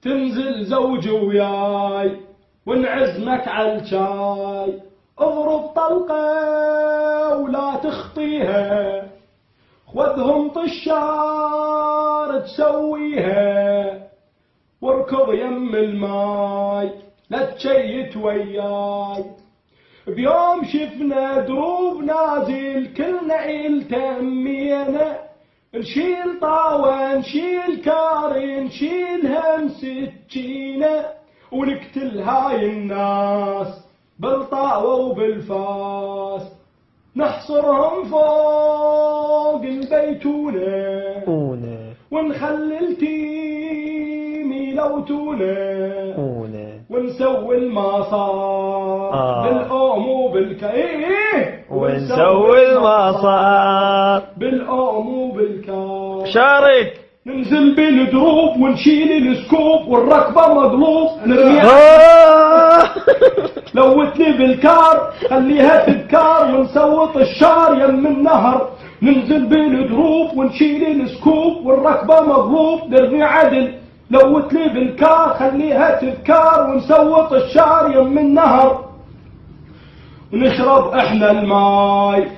تنزل زوجي وياي ونعزمك على الشاي، اضرب طلقة ولا تخطيها، خذهم طشار تسويها، واركض يم الماي لا تشيت وياي. بيوم شفنا دروب نازل كلنا عيلته أمينا، نشيل طاوة نشيل كاري نشيل هم سكينة، ونقتل هاي الناس بالطاوة وبالفاس، نحصرهم فوق البيتونة ونخلي التيم يلوتونا، ونسوي المصار بالأم وبالكاي، ونسوي المصار بالأم وبالكاي. شارك ننزل بالدروب ونشيل السكوب والركبة مقلوب نرمي لوتني بالكار خليها تذكار ونسوط الشار يم النهر. ننزل بالدروب ونشيل السكوب والركبة مغلوب نرمي عدل، لوتني بالكار خليها تذكار ونسوط الشار يم النهر، ونشرب احنا الماي